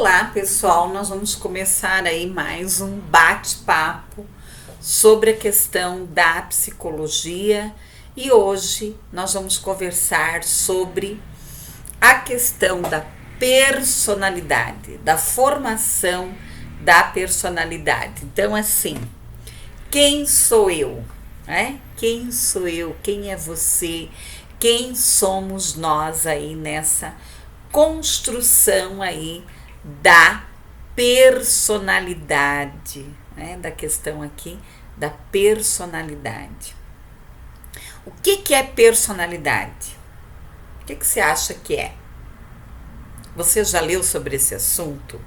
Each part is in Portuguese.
Olá, pessoal, nós vamos começar aí mais um bate-papo sobre a questão da psicologia e hoje nós vamos conversar sobre a questão da personalidade, da formação da personalidade. Então, assim, quem sou eu? Quem sou eu? Quem é você? Quem somos nós aí nessa construção aí da personalidade, da questão aqui da personalidade. O que é personalidade? O que você acha que é? Você já leu sobre esse assunto?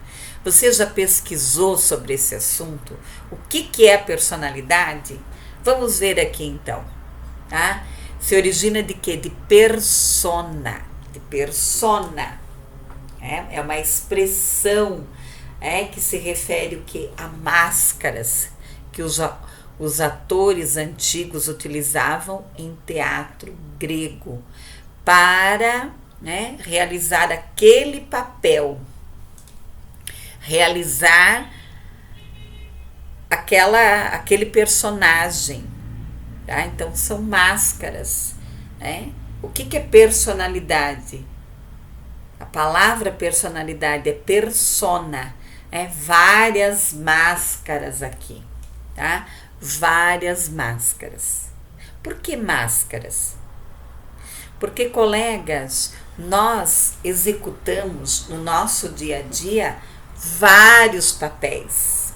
Você já pesquisou sobre esse assunto? O que é a personalidade? Vamos ver aqui então. Tá? Se origina de quê? De persona. De persona. É uma expressão que se refere o que? A máscaras que os atores antigos utilizavam em teatro grego para realizar aquele papel, realizar aquele personagem. Tá? Então são máscaras. O que é personalidade? A palavra personalidade é persona, várias máscaras aqui, tá? Várias máscaras. Por que máscaras? Porque, colegas, nós executamos no nosso dia a dia vários papéis.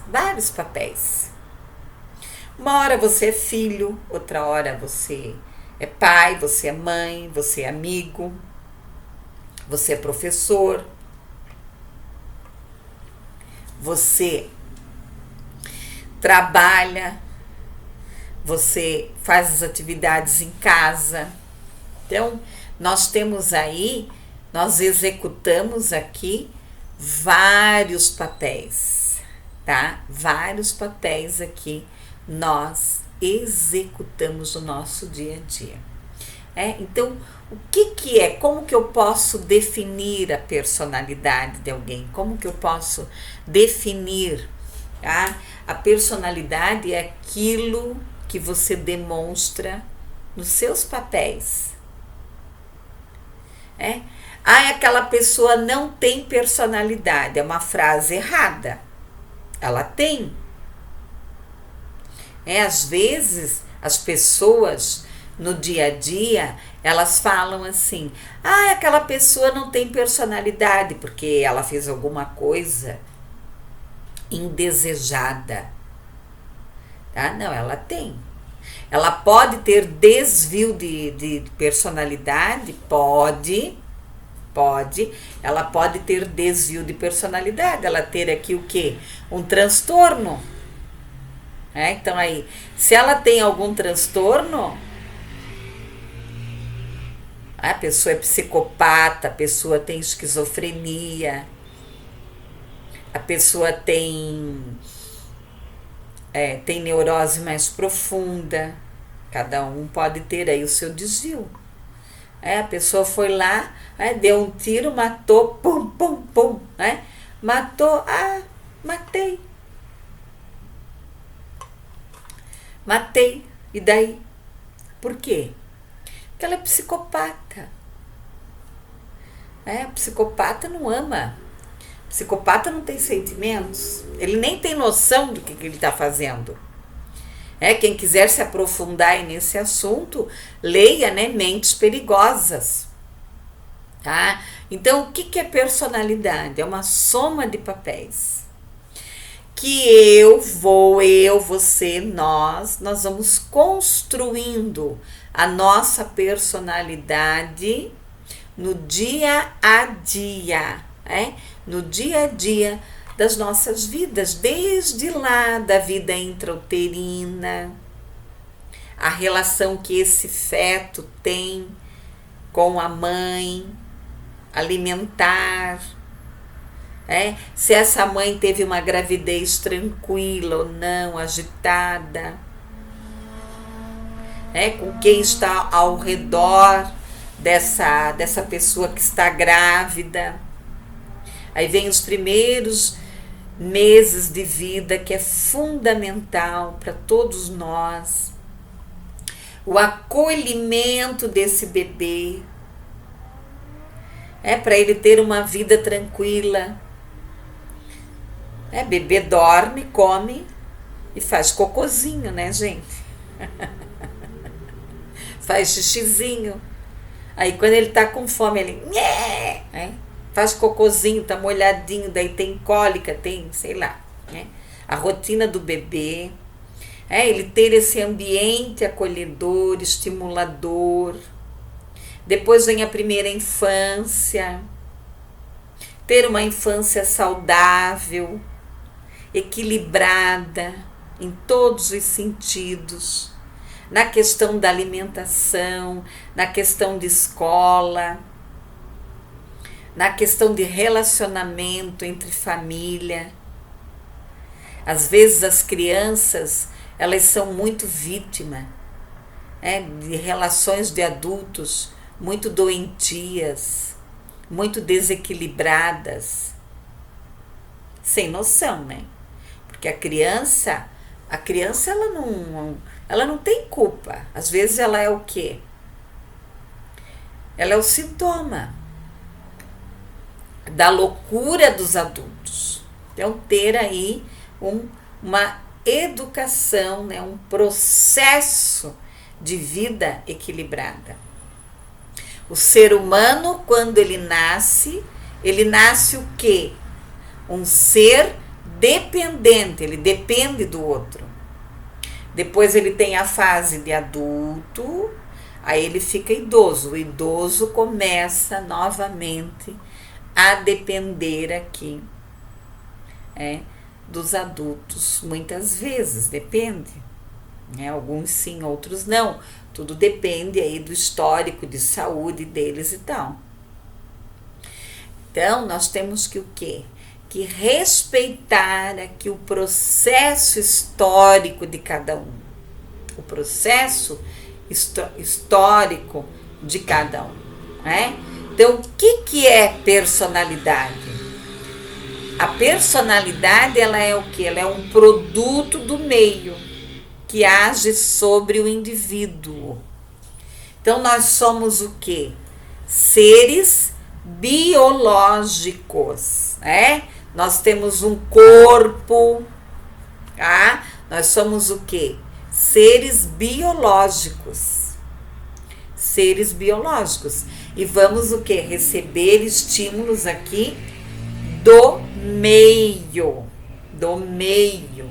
Uma hora você é filho, outra hora você é pai, você é mãe, você é amigo. Você é professor, você trabalha, você faz as atividades em casa. Então, nós executamos aqui vários papéis, tá? Vários papéis aqui nós executamos no nosso dia a dia. Então, o que é? Como que eu posso definir a personalidade de alguém? Como que eu posso definir? Tá? A personalidade é aquilo que você demonstra nos seus papéis. Aquela pessoa não tem personalidade. É uma frase errada. Ela tem. Às vezes, as pessoas no dia a dia, elas falam assim, aquela pessoa não tem personalidade, porque ela fez alguma coisa indesejada. Tá? Não, ela tem. Ela pode ter desvio de personalidade? Pode. Ela pode ter desvio de personalidade, ela ter aqui o quê? Um transtorno. Então aí, se ela tem algum transtorno, a pessoa é psicopata, a pessoa tem esquizofrenia, a pessoa tem neurose mais profunda, cada um pode ter aí o seu desvio. A pessoa foi lá, deu um tiro, matou, pum, pum, pum, matou, matei, e daí? Por quê? Porque ela é psicopata. Psicopata não ama. Psicopata não tem sentimentos. Ele nem tem noção do que ele está fazendo. Quem quiser se aprofundar aí nesse assunto, leia, Mentes Perigosas. Tá? Então, o que é personalidade? É uma soma de papéis. Que você, nós vamos construindo a nossa personalidade no dia a dia, no dia a dia das nossas vidas, desde lá da vida intrauterina, a relação que esse feto tem com a mãe, alimentar, se essa mãe teve uma gravidez tranquila ou não, agitada, com quem está ao redor dessa pessoa que está grávida. Aí vem os primeiros meses de vida, que é fundamental para todos nós. O acolhimento desse bebê, para ele ter uma vida tranquila. Bebê dorme, come e faz cocôzinho, né, gente? Faz xixizinho. Aí quando ele tá com fome, ele faz cocôzinho, tá molhadinho, daí tem cólica, tem, sei lá, né? A rotina do bebê, ele ter esse ambiente acolhedor, estimulador. Depois vem a primeira infância, ter uma infância saudável, equilibrada em todos os sentidos, na questão da alimentação, na questão de escola, na questão de relacionamento entre família. Às vezes as crianças, elas são muito vítimas de relações de adultos muito doentias, muito desequilibradas, sem noção, né? Porque a criança ela não tem culpa. Às vezes ela é o quê? Ela é o sintoma da loucura dos adultos. Então, ter aí uma educação, né, um processo de vida equilibrada. O ser humano, quando ele nasce o quê? Um ser dependente, ele depende do outro. Depois ele tem a fase de adulto, aí ele fica idoso. O idoso começa novamente a depender aqui dos adultos. Muitas vezes depende, alguns sim, outros não. Tudo depende aí do histórico de saúde deles e tal. Então, nós temos que o quê? Que respeitar aqui o processo histórico de cada um. O processo histórico de cada um. Então, o que é personalidade? A personalidade, ela é o quê? Ela é um produto do meio que age sobre o indivíduo. Então, nós somos o quê? Seres biológicos, Nós temos um corpo, tá? Nós somos o quê? Seres biológicos. Seres biológicos. E vamos o quê? Receber estímulos aqui do meio. Do meio.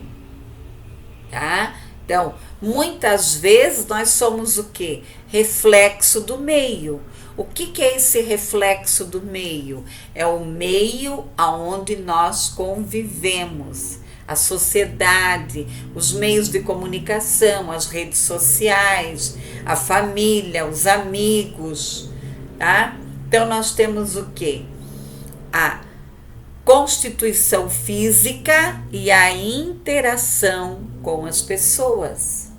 Tá? Então, muitas vezes nós somos o quê? Reflexo do meio. O que é esse reflexo do meio? É o meio aonde nós convivemos, a sociedade, os meios de comunicação, as redes sociais, a família, os amigos, tá? Então, nós temos o quê? A constituição física e a interação com as pessoas.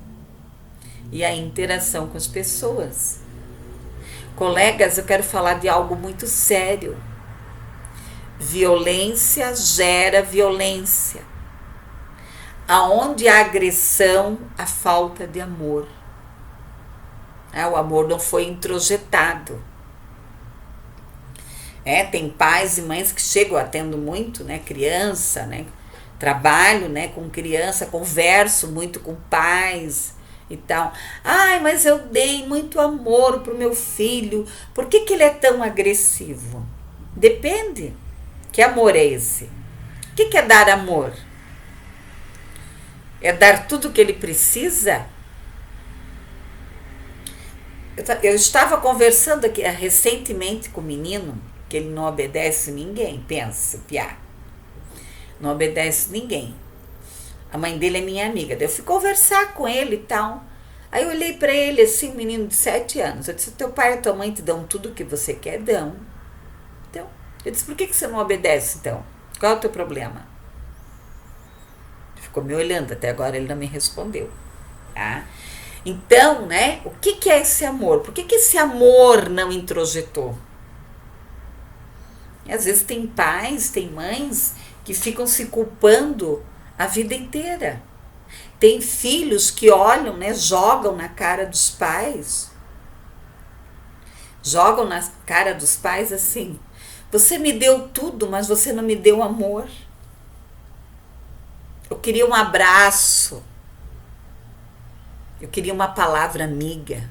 Colegas, eu quero falar de algo muito sério. Violência gera violência. Aonde há agressão, a falta de amor. O amor não foi introjetado. Tem pais e mães que chegam, atendo muito, criança, trabalho, com criança, converso muito com pais e tal. Mas eu dei muito amor pro meu filho, por que ele é tão agressivo? Depende. Que amor é esse? O que é dar amor? É dar tudo o que ele precisa? Eu estava conversando aqui recentemente com o menino, que ele não obedece ninguém, pensa, piá. Não obedece ninguém. A mãe dele é minha amiga. Daí eu fui conversar com ele e tal. Aí eu olhei pra ele assim, um menino de 7 anos. Eu disse, teu pai e tua mãe te dão tudo o que você quer? Dão. Então, eu disse, por que você não obedece então? Qual é o teu problema? Ficou me olhando, até agora ele não me respondeu. Tá? Então, o que é esse amor? Por que esse amor não introjetou? E às vezes tem pais, tem mães que ficam se culpando a vida inteira. Tem filhos que olham, né, jogam na cara dos pais. Jogam na cara dos pais assim: você me deu tudo, mas você não me deu amor. Eu queria um abraço. Eu queria uma palavra amiga.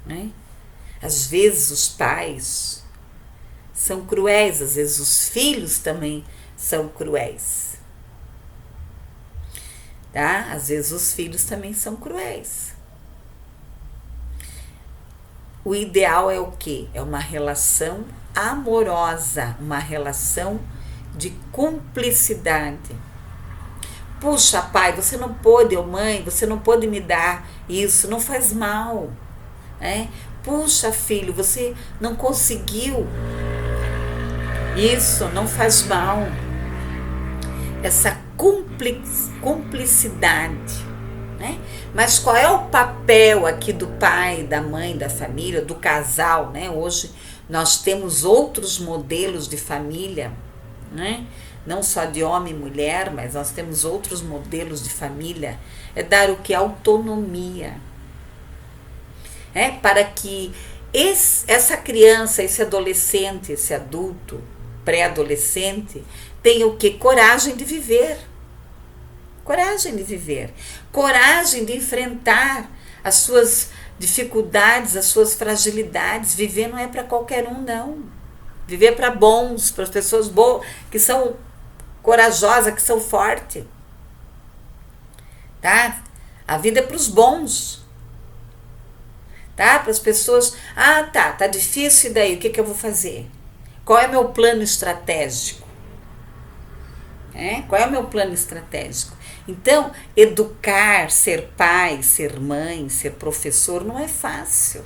Né? Às vezes os pais são cruéis, às vezes os filhos também são cruéis. Tá? Às vezes os filhos também são cruéis. O ideal é o quê? É uma relação amorosa, uma relação de cumplicidade. Puxa, pai, você não pôde, ou mãe, você não pôde me dar isso, não faz mal. Né? Puxa, filho, você não conseguiu isso, não faz mal. Essa cumplicidade. Né? Mas qual é o papel aqui do pai, da mãe, da família, do casal? Né? Hoje nós temos outros modelos de família, né? Não só de homem e mulher, mas nós temos outros modelos de família. É dar o que? Autonomia. Para que essa criança, esse adolescente, esse adulto, pré-adolescente, tenha o que? Coragem de viver. Coragem de viver. Coragem de enfrentar as suas dificuldades, as suas fragilidades. Viver não é para qualquer um, não. Viver para bons, para as pessoas boas, que são corajosas, que são fortes. Tá? A vida é para os bons. Tá? Para as pessoas, tá difícil, e daí? O que eu vou fazer? Qual é o meu plano estratégico? Qual é o meu plano estratégico? Então, educar, ser pai, ser mãe, ser professor não é fácil.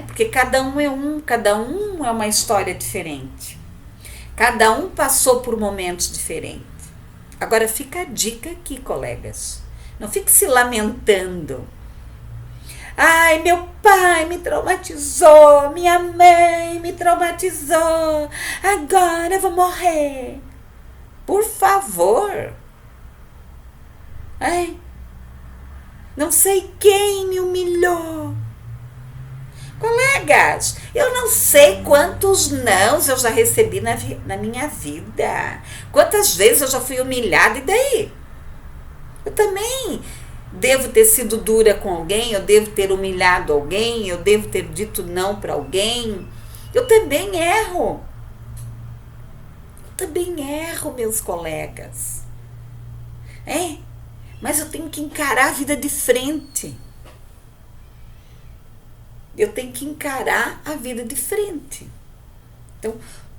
Porque cada um é uma história diferente. Cada um passou por momentos diferentes. Agora fica a dica aqui, colegas. Não fique se lamentando. Ai, meu pai me traumatizou, minha mãe me traumatizou, agora eu vou morrer. Por favor. Ai, não sei quem me humilhou. Colegas, eu não sei quantos nãos eu já recebi na minha vida. Quantas vezes eu já fui humilhada, e daí? Eu também devo ter sido dura com alguém, eu devo ter humilhado alguém, eu devo ter dito não para alguém. Eu também erro. Meus colegas. Mas eu tenho que encarar a vida de frente. Então,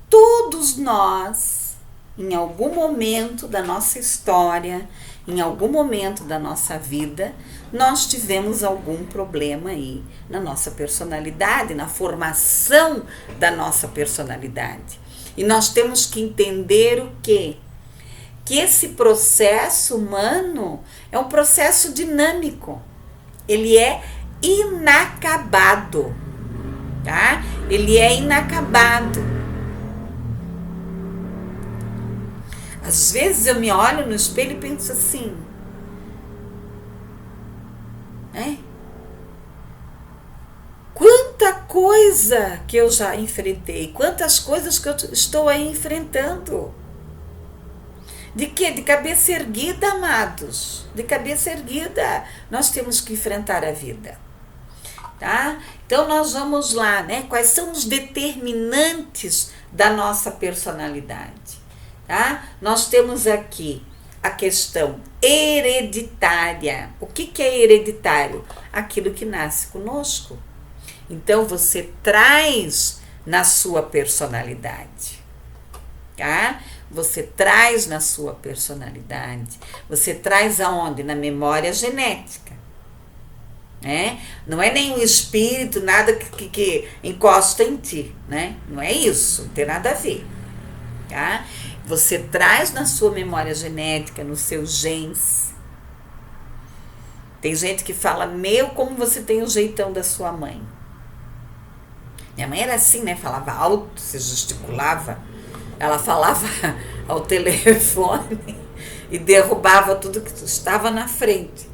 todos nós, em algum momento da nossa história, em algum momento da nossa vida, nós tivemos algum problema aí na nossa personalidade, na formação da nossa personalidade. E nós temos que entender o quê? Que esse processo humano é um processo dinâmico. Ele é inacabado, tá? Ele é inacabado. Às vezes eu me olho no espelho e penso assim, quanta coisa que eu já enfrentei, quantas coisas que eu estou aí enfrentando. De quê? De cabeça erguida, amados. De cabeça erguida, nós temos que enfrentar a vida. Tá? Então nós vamos lá, né? Quais são os determinantes da nossa personalidade? Tá? Nós temos aqui a questão hereditária. O que é hereditário? Aquilo que nasce conosco. Então você traz na sua personalidade, tá? Você traz na sua personalidade. Você traz aonde? Na memória genética. Não é nem o espírito, nada que encosta em ti, né? Não é isso, não tem nada a ver, tá? Você traz na sua memória genética, nos seus genes. Tem gente que fala, como você tem o jeitão da sua mãe. Minha mãe era assim, né? Falava alto, se gesticulava. Ela falava ao telefone e derrubava tudo que estava na frente.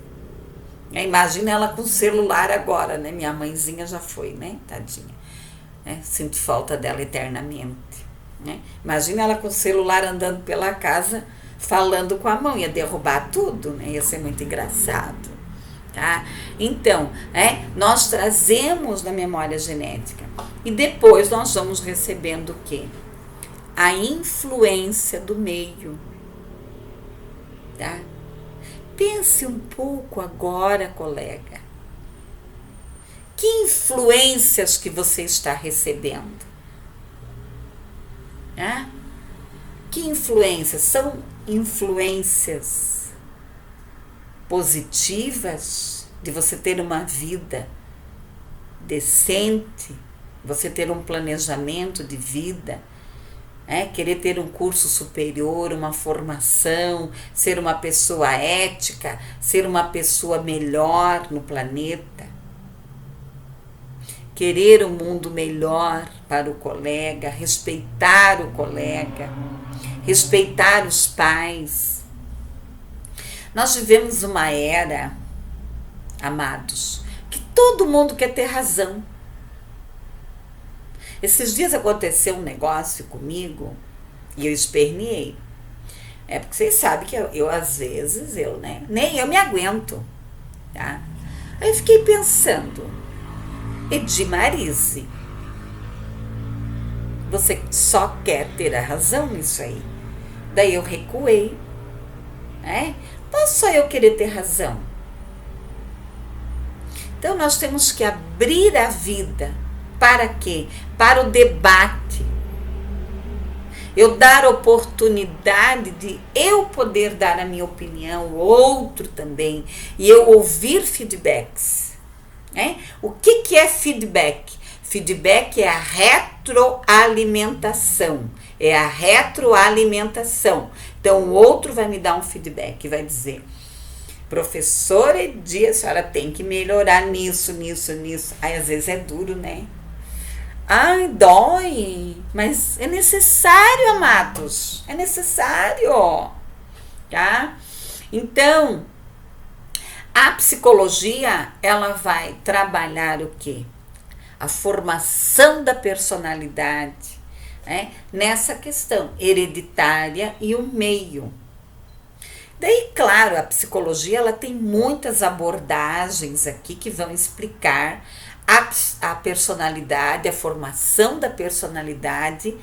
Imagina ela com o celular agora, né? Minha mãezinha já foi, né? Tadinha. Sinto falta dela eternamente. Né? Imagina ela com o celular andando pela casa, falando com a mão. Ia derrubar tudo, né? Ia ser muito engraçado. Tá? Então, nós trazemos na memória genética. E depois nós vamos recebendo o quê? A influência do meio. Tá? Pense um pouco agora, colega. Que influências que você está recebendo? Que influências? São influências positivas de você ter uma vida decente, você ter um planejamento de vida, querer ter um curso superior, uma formação, ser uma pessoa ética, ser uma pessoa melhor no planeta, querer um mundo melhor para o colega, respeitar o colega, respeitar os pais. Nós vivemos uma era, amados, que todo mundo quer ter razão. Esses dias aconteceu um negócio comigo e eu esperneei. Porque vocês sabem que eu às vezes, nem eu me aguento. Tá? Aí eu fiquei pensando, Edmarise, você só quer ter a razão nisso aí. Daí eu recuei. Não é só eu querer ter razão. Então nós temos que abrir a vida. Para quê? Para o debate. Eu dar oportunidade de eu poder dar a minha opinião, o outro também, e eu ouvir feedbacks. O que é feedback? Feedback é a retroalimentação. É a retroalimentação. Então, o outro vai me dar um feedback, vai dizer: professora Edi, a senhora tem que melhorar nisso. Aí, às vezes, é duro, né? Ai, dói. Mas é necessário, amados. É necessário. Tá? Então, a psicologia, ela vai trabalhar o quê? A formação da personalidade, nessa questão hereditária e o meio. Daí, claro, a psicologia ela tem muitas abordagens aqui que vão explicar a personalidade, a formação da personalidade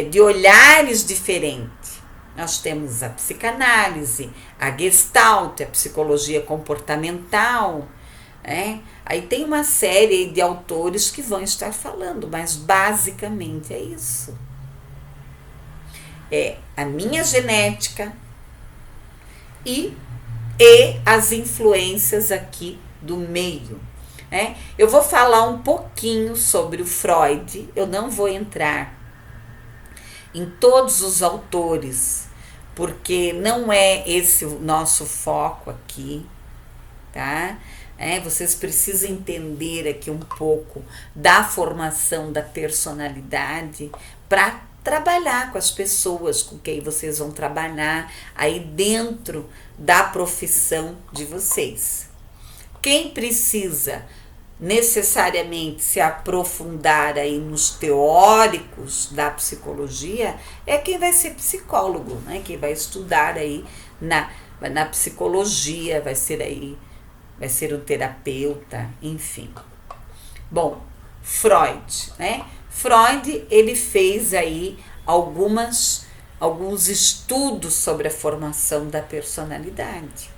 de olhares diferentes. Nós temos a psicanálise, a Gestalt, a psicologia comportamental. Aí tem uma série de autores que vão estar falando, mas basicamente é isso. É a minha genética e as influências aqui do meio. Eu vou falar um pouquinho sobre o Freud, eu não vou entrar em todos os autores, porque não é esse o nosso foco aqui, tá? Vocês precisam entender aqui um pouco da formação da personalidade para trabalhar com as pessoas com quem vocês vão trabalhar aí dentro da profissão de vocês. Quem precisa necessariamente se aprofundar aí nos teóricos da psicologia é quem vai ser psicólogo, quem vai estudar aí na psicologia, vai ser um terapeuta, enfim. Bom, Freud, Freud, ele fez aí alguns estudos sobre a formação da personalidade.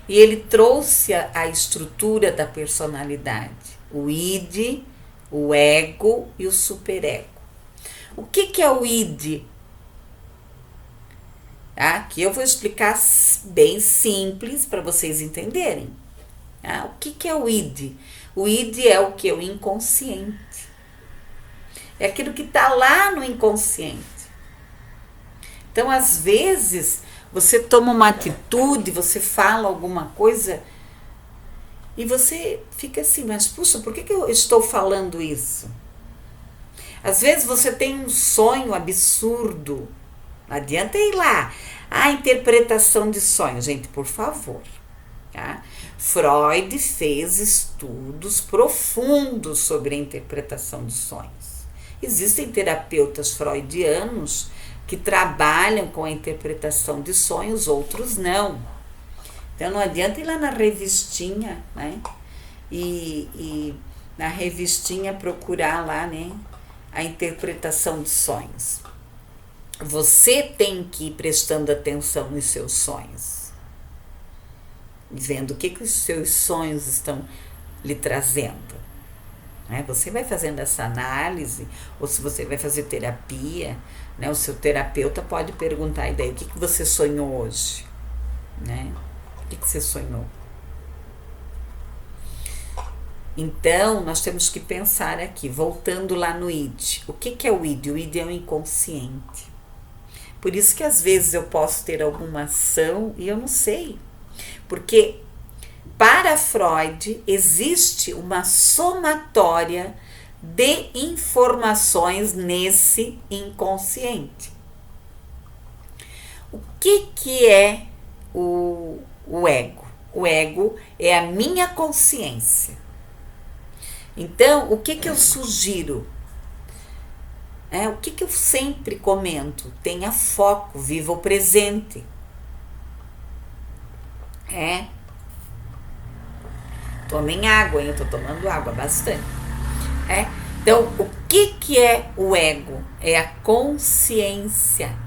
E ele trouxe a estrutura da personalidade, o id, o ego e o superego. O que é o id? Aqui eu vou explicar bem simples para vocês entenderem. O que é o id? O id é o que? O inconsciente. É aquilo que está lá no inconsciente. Então, às vezes, você toma uma atitude, você fala alguma coisa E você fica assim, mas puxa, por que eu estou falando isso? Às vezes você tem um sonho absurdo. Não adianta ir lá. A interpretação de sonhos, gente, por favor. Tá? Freud fez estudos profundos sobre a interpretação de sonhos. Existem terapeutas freudianos que trabalham com a interpretação de sonhos, outros não. Então não adianta ir lá na revistinha, né? E na revistinha procurar lá, né, a interpretação de sonhos. Você tem que ir prestando atenção nos seus sonhos, vendo o que os seus sonhos estão lhe trazendo. Né? Você vai fazendo essa análise, ou se você vai fazer terapia, né, o seu terapeuta pode perguntar, e daí, o que você sonhou hoje? Né? O que você sonhou? Então, nós temos que pensar aqui, voltando lá no id. O que é o id? O id é o inconsciente. Por isso que às vezes eu posso ter alguma ação e eu não sei. Porque para Freud existe uma somatória de informações nesse inconsciente. O que é o ego? O ego é a minha consciência. Então, o que eu sugiro? O que eu sempre comento? Tenha foco, viva o presente. Tomem água, eu estou tomando água bastante. Então, o que é o ego? É a consciência.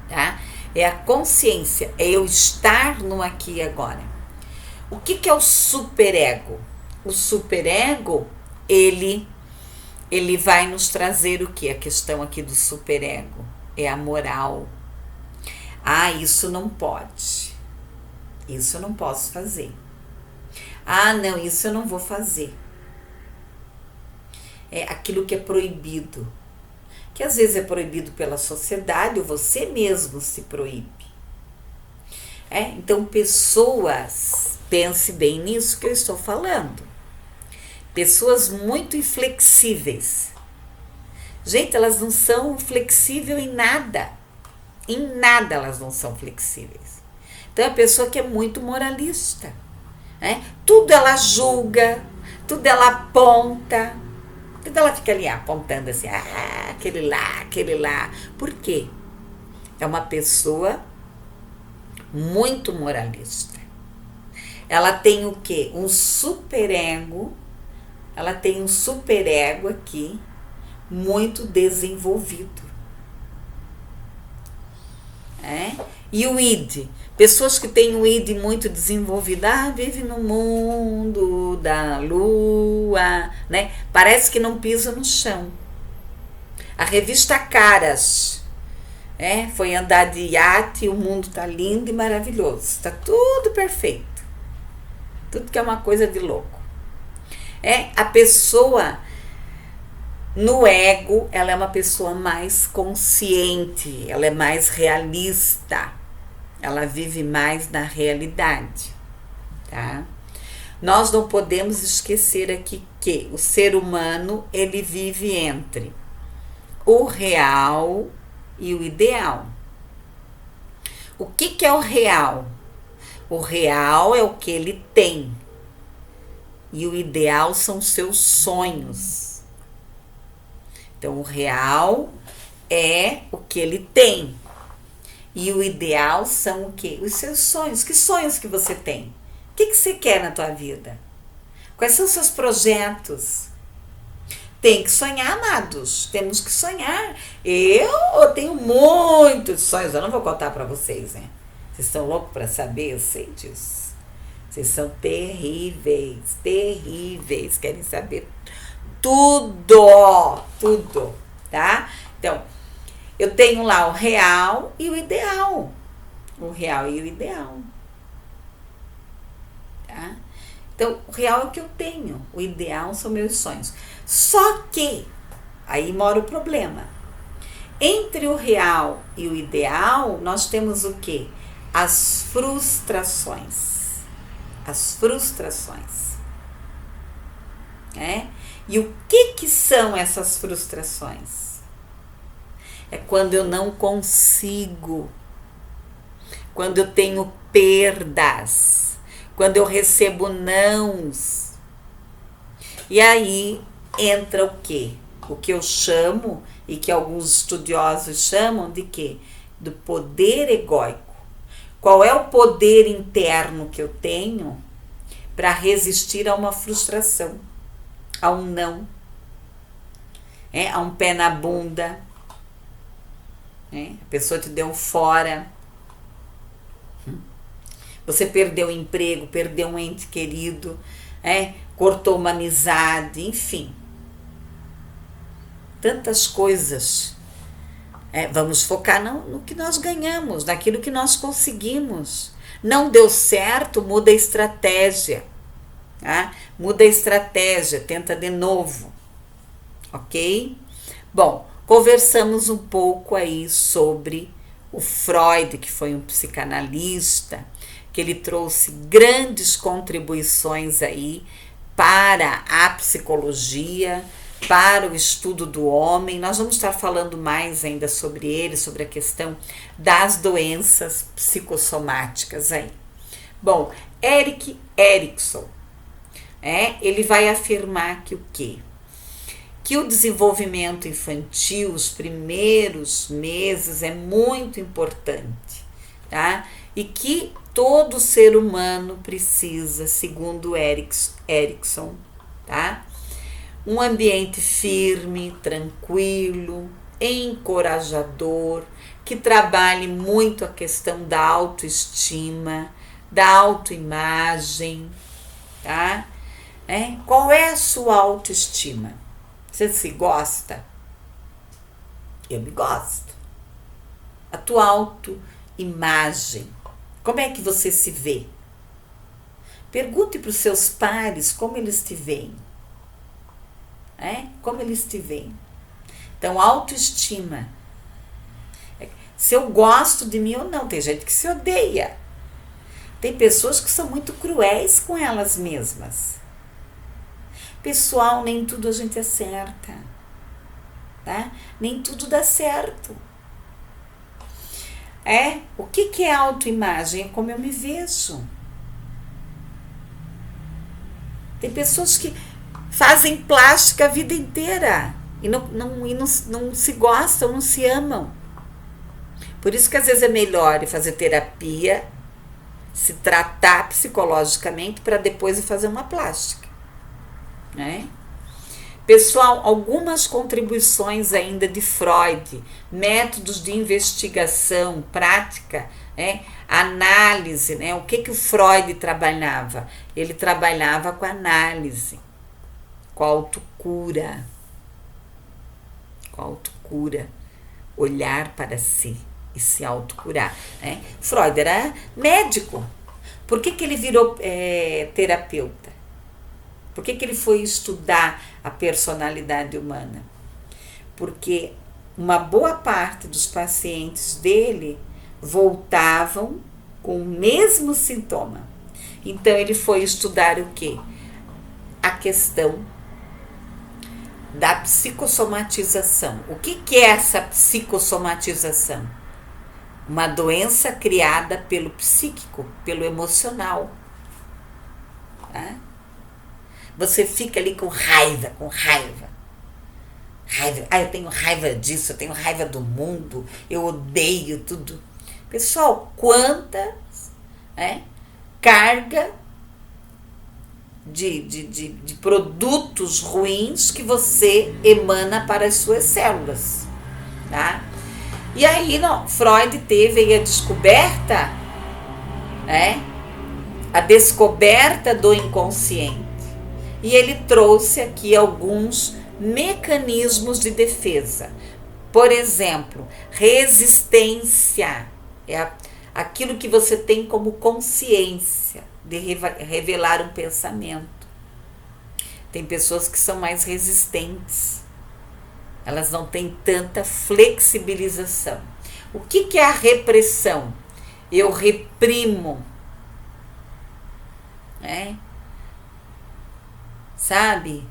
Tá? É a consciência, é eu estar no aqui e agora. O que é o superego? O superego, ele vai nos trazer o que? A questão aqui do superego é a moral. Isso não pode. Isso eu não posso fazer. Não, isso eu não vou fazer. É aquilo que é proibido. Que às vezes é proibido pela sociedade ou você mesmo se proíbe. Então, pessoas, pense bem nisso que eu estou falando. Pessoas muito inflexíveis. Gente, elas não são flexíveis em nada. Em nada elas não são flexíveis. Então, é a pessoa que é muito moralista. Tudo ela julga, tudo ela aponta, tudo ela fica ali apontando assim, aquele lá. Por quê? É uma pessoa muito moralista. Ela tem o quê? Um superego. Ela tem um superego aqui muito desenvolvido. E o id? Pessoas que têm o id muito desenvolvido, vive no mundo da lua, né? Parece que não pisa no chão. A revista Caras, foi andar de iate, o mundo tá lindo e maravilhoso, tá tudo perfeito, tudo que é uma coisa de louco. A pessoa no ego, ela é uma pessoa mais consciente, ela é mais realista, ela vive mais na realidade, tá? Nós não podemos esquecer aqui que o ser humano, ele vive entre o real e o ideal. O que é o real? O real é o que ele tem. E o ideal são seus sonhos. Então, o real é o que ele tem. E o ideal são o quê? Os seus sonhos. Que sonhos que você tem? O que você quer na tua vida? Quais são os seus projetos? Tem que sonhar, amados. Temos que sonhar. Eu tenho muitos sonhos. Eu não vou contar para vocês, né? Vocês estão loucos para saber? Eu sei disso. Vocês são terríveis, terríveis. Querem saber tudo, tá? Então, eu tenho lá o real e o ideal. O real e o ideal. Tá? Então, o real é o que eu tenho. O ideal são meus sonhos. Só que, aí mora o problema. Entre o real e o ideal, nós temos o quê? As frustrações. as frustrações. E o que são essas frustrações? É quando eu não consigo, quando eu tenho perdas, quando eu recebo nãos. E aí entra o quê? O que eu chamo, e que alguns estudiosos chamam de quê? Do poder egóico. Qual é o poder interno que eu tenho para resistir a uma frustração, a um não, a um pé na bunda, a pessoa te deu fora, você perdeu o emprego, perdeu um ente querido, cortou uma amizade, enfim. Tantas coisas. Vamos focar no que nós ganhamos, naquilo que nós conseguimos. Não deu certo, muda a estratégia. Tá? Muda a estratégia, tenta de novo. Ok? Bom, conversamos um pouco aí sobre o Freud, que foi um psicanalista, que ele trouxe grandes contribuições aí para a psicologia, para o estudo do homem. Nós vamos estar falando mais ainda sobre ele, sobre a questão das doenças psicossomáticas aí. Bom, Erik Erikson, ele vai afirmar que o quê? Que o desenvolvimento infantil, os primeiros meses, é muito importante, tá? E que todo ser humano precisa, segundo Erikson, tá? Um ambiente firme, tranquilo, encorajador, que trabalhe muito a questão da autoestima, da autoimagem, tá? Qual é a sua autoestima? Você se gosta? Eu me gosto. A tua autoimagem, como é que você se vê? Pergunte para os seus pares como eles te veem. Como eles te veem. Então, autoestima. Se eu gosto de mim ou não. Tem gente que se odeia. Tem pessoas que são muito cruéis com elas mesmas. Pessoal, nem tudo a gente acerta. Tá? Nem tudo dá certo. O que é autoimagem? É como eu me vejo. Tem pessoas que fazem plástica a vida inteira e não se gostam, não se amam. Por isso que às vezes é melhor ir fazer terapia, se tratar psicologicamente para depois ir fazer uma plástica. Pessoal, algumas contribuições ainda de Freud, métodos de investigação, prática, análise, o que o Freud trabalhava? Ele trabalhava com análise, com autocura, olhar para si e se autocurar. Freud era médico. Por que ele virou terapeuta? Por que ele foi estudar a personalidade humana? Porque uma boa parte dos pacientes dele voltavam com o mesmo sintoma. Então ele foi estudar o quê? A questão da psicossomatização. O que é essa psicossomatização? Uma doença criada pelo psíquico, pelo emocional. Tá? Você fica ali com raiva. Eu tenho raiva disso, eu tenho raiva do mundo, eu odeio tudo. Pessoal, quantas carga de produtos ruins que você emana para as suas células, tá? E aí, Freud teve aí a descoberta do inconsciente. E ele trouxe aqui alguns mecanismos de defesa. Por exemplo, resistência. É aquilo que você tem como consciência de revelar um pensamento. Tem pessoas que são mais resistentes. Elas não têm tanta flexibilização. O que é a repressão? Eu reprimo. né? Sabe?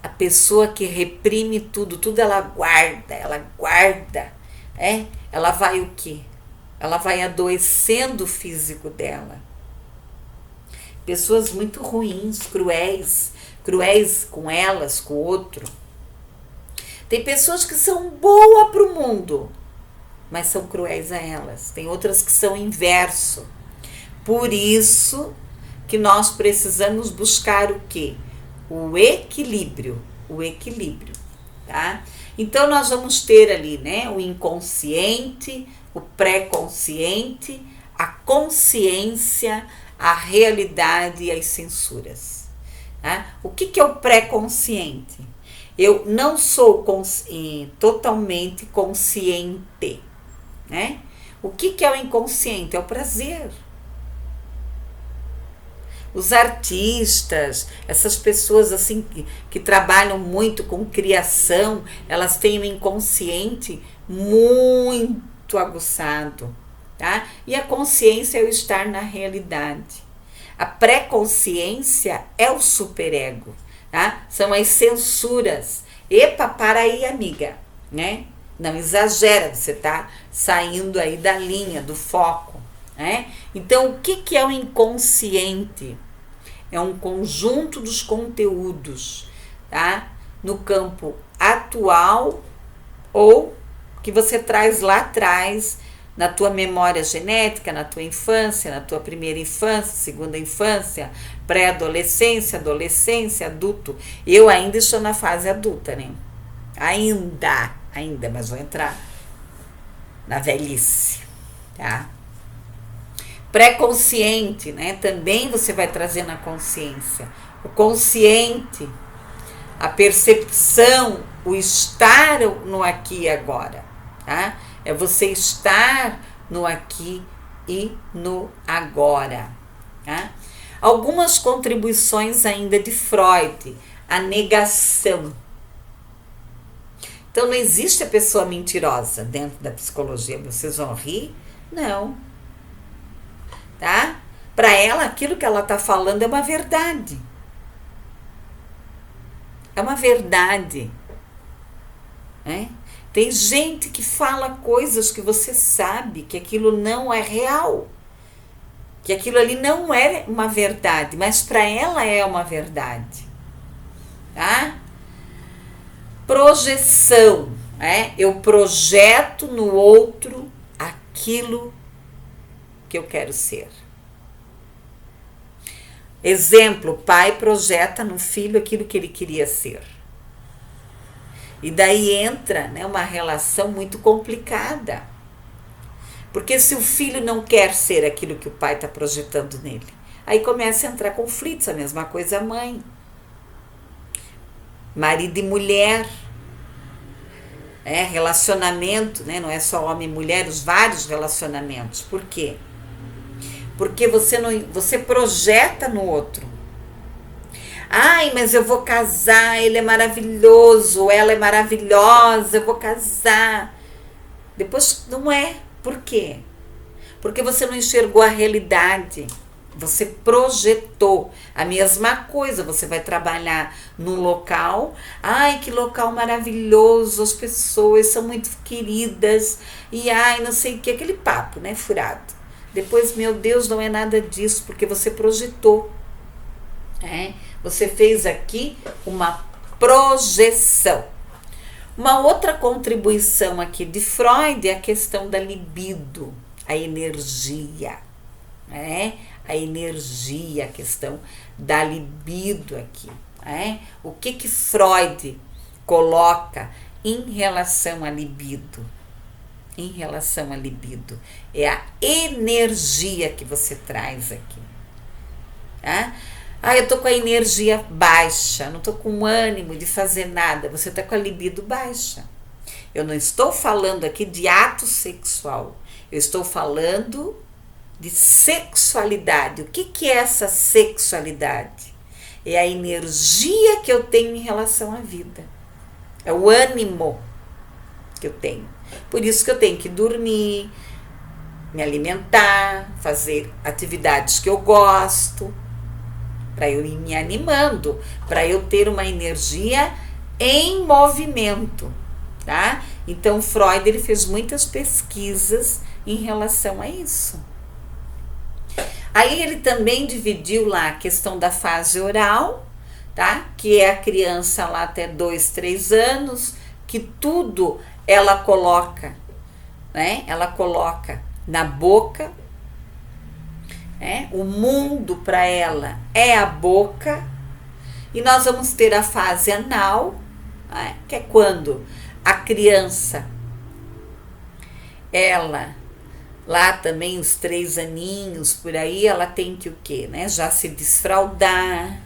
A pessoa que reprime tudo ela guarda, ela vai o quê? Ela vai adoecendo o físico dela. Pessoas muito ruins, cruéis com elas, com o outro. Tem pessoas que são boas para o mundo, mas são cruéis a elas. Tem outras que são inverso. Por isso que nós precisamos buscar o quê? O equilíbrio, tá? Então nós vamos ter ali, né, o inconsciente, o pré-consciente, a consciência, a realidade e as censuras. Tá? O que é o pré-consciente? Eu não sou totalmente consciente, né? O que é o inconsciente? É o prazer. Os artistas, essas pessoas assim que trabalham muito com criação, elas têm um inconsciente muito aguçado, tá? E a consciência é o estar na realidade. A pré-consciência é o superego, tá? São as censuras. Epa, para aí, amiga, né? Não exagera, você tá saindo aí da linha, do foco, né? Então, o que é o inconsciente? É um conjunto dos conteúdos, tá? No campo atual ou que você traz lá atrás, na tua memória genética, na tua infância, na tua primeira infância, segunda infância, pré-adolescência, adolescência, adulto. Eu ainda estou na fase adulta, né? Ainda, mas vou entrar na velhice, tá? Pré-consciente, né? Também você vai trazer na consciência. O consciente, a percepção, o estar no aqui e agora, tá? É você estar no aqui e no agora, tá? Algumas contribuições ainda de Freud, a negação. Então não existe a pessoa mentirosa dentro da psicologia. Vocês vão rir? Não. Tá? Para ela, aquilo que ela está falando é uma verdade. É uma verdade. Né? Tem gente que fala coisas que você sabe que aquilo não é real. Que aquilo ali não é uma verdade, mas para ela é uma verdade. Tá? Projeção. Eu projeto no outro aquilo que eu quero ser. Exemplo, o pai projeta no filho aquilo que ele queria ser. E daí entra, né, uma relação muito complicada. Porque se o filho não quer ser aquilo que o pai está projetando nele, aí começa a entrar conflitos, a mesma coisa a mãe. Marido e mulher. Relacionamento, né? Não é só homem e mulher, os vários relacionamentos. Por quê? Porque você projeta no outro. Ai, mas eu vou casar, ele é maravilhoso, ela é maravilhosa, eu vou casar. Depois não é. Por quê? Porque você não enxergou a realidade. Você projetou a mesma coisa. Você vai trabalhar num local. Ai, que local maravilhoso, as pessoas são muito queridas. E ai, não sei o que, aquele papo, né, furado. Depois, meu Deus, não é nada disso, porque você projetou. Você fez aqui uma projeção. Uma outra contribuição aqui de Freud é a questão da libido, a energia. A energia, a questão da libido aqui. O que Freud coloca em relação à libido? Em relação à libido, é a energia que você traz aqui. Eu tô com a energia baixa, não tô com ânimo de fazer nada. Você tá com a libido baixa. Eu não estou falando aqui de ato sexual. Eu estou falando de sexualidade. O que é essa sexualidade? É a energia que eu tenho em relação à vida. É o ânimo que eu tenho. Por isso que eu tenho que dormir, me alimentar, fazer atividades que eu gosto, para eu ir me animando, para eu ter uma energia em movimento, tá? Então Freud ele fez muitas pesquisas em relação a isso. Aí ele também dividiu lá a questão da fase oral, tá? Que é a criança lá até 2, 3 anos, que tudo ela coloca, né? Ela coloca na boca, né? O mundo para ela é a boca. E nós vamos ter a fase anal, né? Que é quando a criança, ela, lá também os 3 aninhos, por aí, ela tem que o quê, né? Já se desfraldar,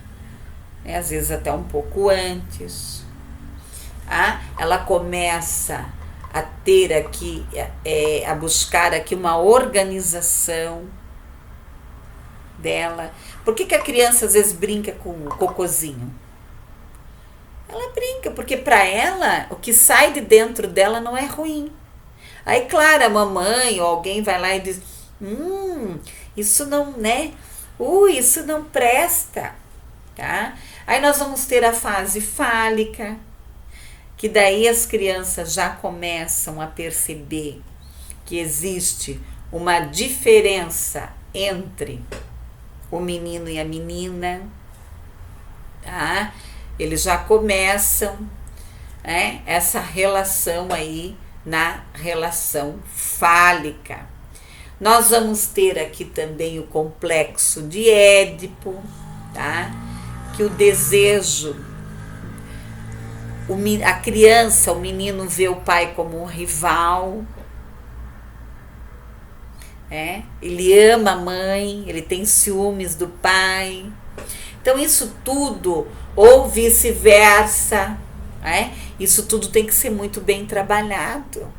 né? Às vezes até um pouco antes. Tá? Ela começa a ter aqui, a buscar aqui uma organização dela. Por que a criança às vezes brinca com o cocôzinho? Ela brinca, porque para ela, o que sai de dentro dela não é ruim. Aí, claro, a mamãe ou alguém vai lá e diz, isso não, né? Isso não presta, tá? Aí nós vamos ter a fase fálica, que daí as crianças já começam a perceber que existe uma diferença entre o menino e a menina, tá? Eles já começam, né, essa relação aí na relação fálica. Nós vamos ter aqui também o complexo de Édipo, tá? Que o desejo, a criança, o menino vê o pai como um rival, ele ama a mãe, ele tem ciúmes do pai. Então isso tudo, ou vice-versa, isso tudo tem que ser muito bem trabalhado.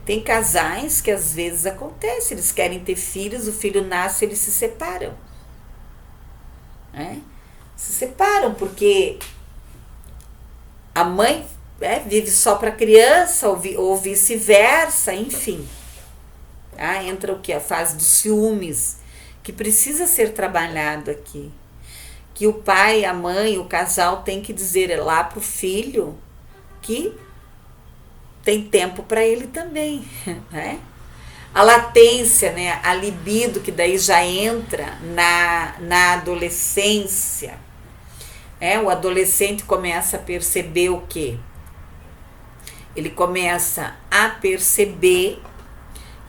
Tem casais que às vezes acontece, eles querem ter filhos, o filho nasce, eles se separam. Se separam porque a mãe vive só para a criança, ou vice-versa, enfim. Entra o que? A fase dos ciúmes, que precisa ser trabalhado aqui. Que o pai, a mãe, o casal tem que dizer lá pro filho que tem tempo para ele também, né? A latência, né? A libido, que daí já entra na adolescência. O adolescente começa a perceber o quê? Ele começa a perceber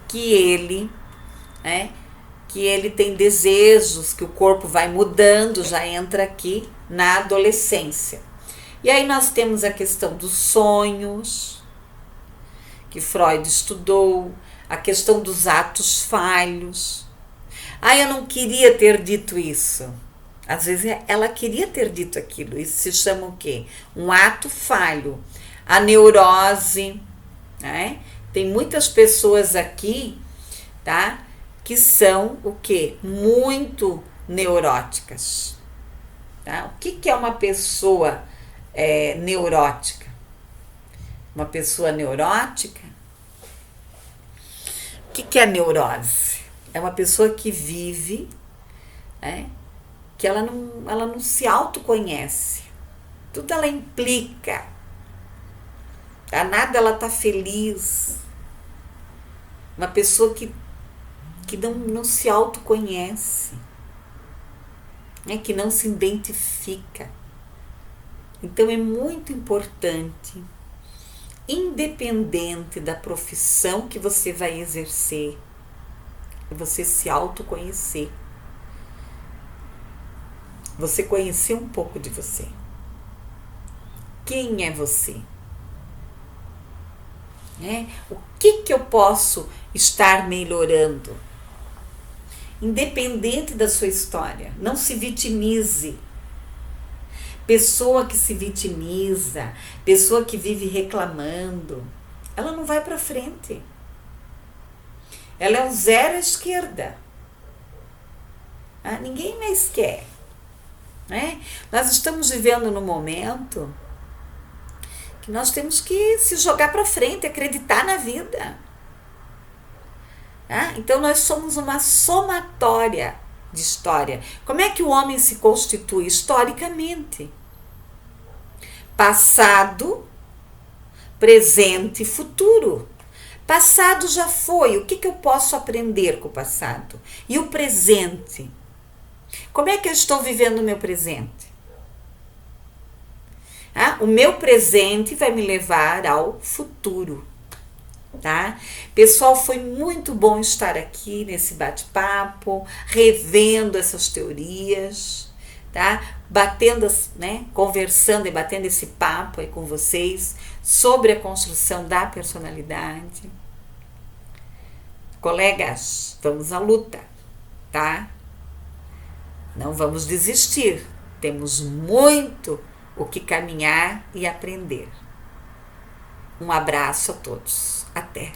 que ele tem desejos, que o corpo vai mudando, já entra aqui na adolescência. E aí nós temos a questão dos sonhos, que Freud estudou, a questão dos atos falhos. Eu não queria ter dito isso. Às vezes ela queria ter dito aquilo. Isso se chama o quê? Um ato falho. A neurose, né? Tem muitas pessoas aqui, tá? Que são o quê? Muito neuróticas. Tá? O que é uma pessoa neurótica? Uma pessoa neurótica? O que é a neurose? É uma pessoa que vive, que ela não se autoconhece. Tudo ela implica. A nada ela tá feliz. Uma pessoa que não se autoconhece, que não se identifica. Então é muito importante, independente da profissão que você vai exercer, você se autoconhecer. Você conhecer um pouco de você. Quem é você? O que eu posso estar melhorando? Independente da sua história, não se vitimize. Pessoa que se vitimiza, pessoa que vive reclamando, ela não vai para frente. Ela é um zero à esquerda. Ninguém mais quer. Nós estamos vivendo num momento que nós temos que se jogar para frente, acreditar na vida. Então nós somos uma somatória de história. Como é que o homem se constitui? Historicamente. Passado, presente e futuro. Passado já foi. O que eu posso aprender com o passado? E o presente? Como é que eu estou vivendo o meu presente? O meu presente vai me levar ao futuro, tá? Pessoal, foi muito bom estar aqui nesse bate-papo, revendo essas teorias, tá? Batendo, né? Conversando e batendo esse papo aí com vocês sobre a construção da personalidade. Colegas, vamos à luta, tá? Não vamos desistir. Temos muito o que caminhar e aprender. Um abraço a todos. Até!